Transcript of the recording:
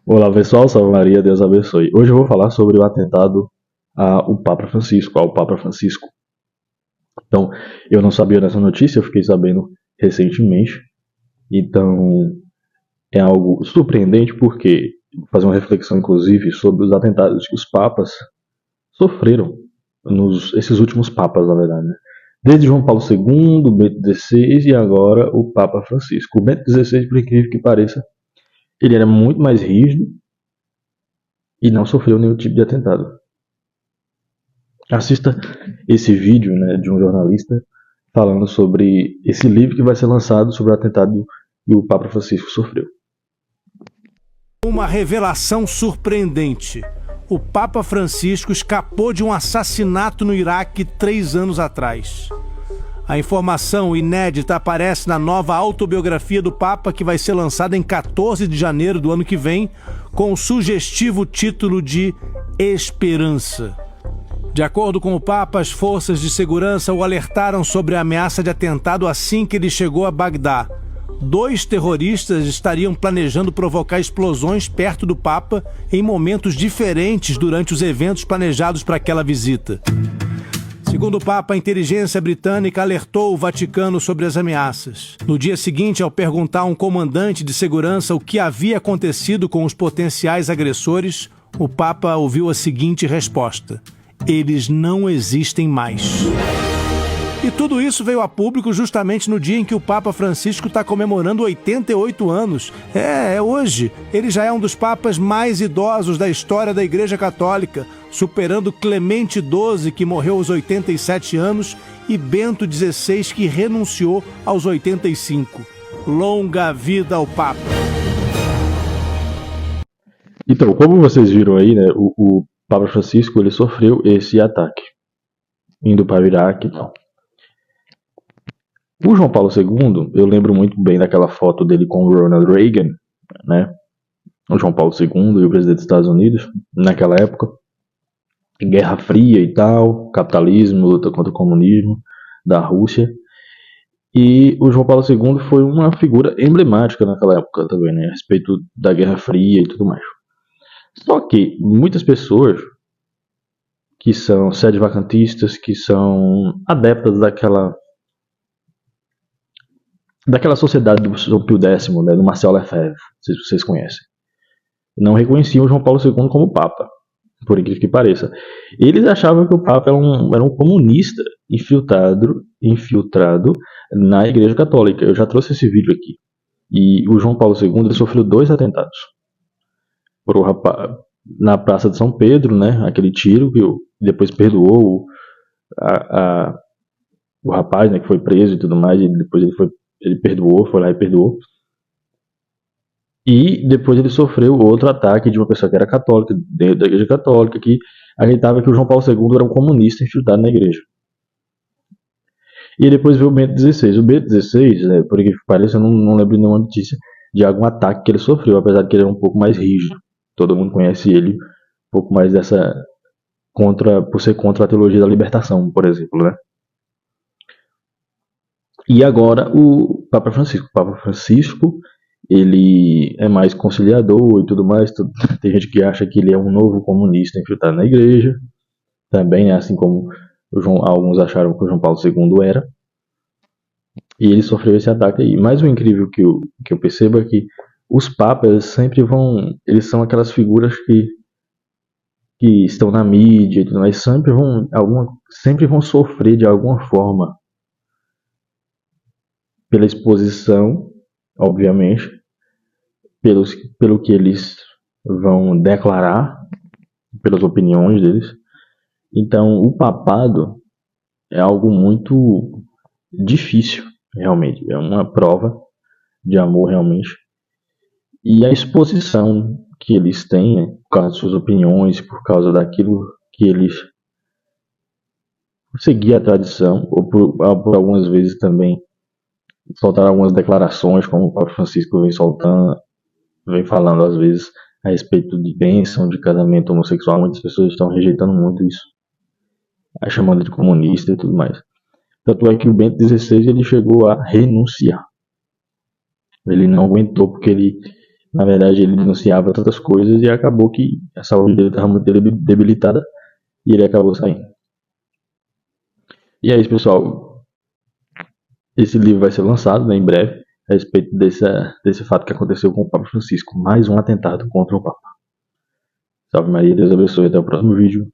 Olá pessoal, salve Maria, Deus abençoe. Hoje eu vou falar sobre o atentado ao Papa Francisco, Então, eu não sabia dessa notícia, eu fiquei sabendo recentemente. Então, é algo surpreendente porque vou fazer uma reflexão inclusive sobre os atentados que os papas sofreram, esses últimos papas, na verdade, né? Desde João Paulo II, Bento XVI e agora o Papa Francisco. O Bento XVI, por incrível que pareça, ele era muito mais rígido e não sofreu nenhum tipo de atentado. Assista esse vídeo, né, de um jornalista falando sobre esse livro que vai ser lançado sobre o atentado que o Papa Francisco sofreu. Uma revelação surpreendente. O Papa Francisco escapou de um assassinato no Iraque 3 anos atrás. A informação inédita aparece na nova autobiografia do Papa, que vai ser lançada em 14 de janeiro do ano que vem, com o sugestivo título de Esperança. De acordo com o Papa, as forças de segurança o alertaram sobre a ameaça de atentado assim que ele chegou a Bagdá. 2 terroristas estariam planejando provocar explosões perto do Papa em momentos diferentes durante os eventos planejados para aquela visita. Segundo o Papa, a inteligência britânica alertou o Vaticano sobre as ameaças. No dia seguinte, ao perguntar a um comandante de segurança o que havia acontecido com os potenciais agressores, o Papa ouviu a seguinte resposta: eles não existem mais. E tudo isso veio a público justamente no dia em que o Papa Francisco está comemorando 88 anos. É hoje. Ele já é um dos papas mais idosos da história da Igreja Católica, superando Clemente XII, que morreu aos 87 anos, e Bento XVI, que renunciou aos 85. Longa vida ao Papa! Então, como vocês viram aí, né, o Papa Francisco ele sofreu esse ataque, indo para o Iraque e tal. O João Paulo II, eu lembro muito bem daquela foto dele com o Ronald Reagan, né? O João Paulo II e o presidente dos Estados Unidos, naquela época, Guerra Fria e tal, capitalismo, luta contra o comunismo da Rússia. E o João Paulo II foi uma figura emblemática naquela época também, né? A respeito da Guerra Fria e tudo mais. Só que muitas pessoas que são sede-vacantistas, que são adeptas daquela sociedade do São Pio X, né, do Marcel Lefebvre, não sei se vocês conhecem, não reconheciam João Paulo II como Papa, por incrível que pareça. Eles achavam que o Papa era um comunista infiltrado na Igreja Católica. Eu já trouxe esse vídeo aqui. E o João Paulo II ele sofreu 2 atentados. Na Praça de São Pedro, né, aquele tiro que depois perdoou o rapaz, né, que foi preso e tudo mais, e depois ele perdoou, foi lá e perdoou. E depois ele sofreu outro ataque de uma pessoa que era católica, dentro da Igreja Católica, que acreditava que o João Paulo II era um comunista infiltrado na igreja. E depois veio o Bento XVI. O Bento XVI, né, por que pareça, eu não lembro nenhuma notícia de algum ataque que ele sofreu, apesar de que ele era um pouco mais rígido. Todo mundo conhece ele, um pouco mais por ser contra a teologia da libertação, por exemplo, né? E agora o Papa Francisco. O Papa Francisco, ele é mais conciliador e tudo mais. Tem gente que acha que ele é um novo comunista infiltrado na igreja. Também, assim como alguns acharam que o João Paulo II era. E ele sofreu esse ataque aí. Mas o incrível que eu percebo é que os papas sempre eles são aquelas figuras que estão na mídia e tudo mais, sempre vão sofrer de alguma forma pela exposição, obviamente, pelo que eles vão declarar, pelas opiniões deles. Então, o papado é algo muito difícil, realmente. É uma prova de amor, realmente. E a exposição que eles têm, né, por causa de suas opiniões, por causa daquilo que eles seguir a tradição, ou por algumas vezes também soltar algumas declarações, como o Papa Francisco vem falando às vezes a respeito de bênção, de casamento homossexual. Muitas pessoas estão rejeitando muito isso, chamando de comunista e tudo mais. Tanto é que o Bento XVI ele chegou a renunciar. Ele não aguentou porque ele Na verdade, ele denunciava tantas coisas e acabou que a saúde dele estava muito debilitada e ele acabou saindo. E é isso, pessoal. Esse livro vai ser lançado, né, em breve, a respeito desse fato que aconteceu com o Papa Francisco. Mais um atentado contra o Papa. Salve Maria, Deus abençoe. Até o próximo vídeo.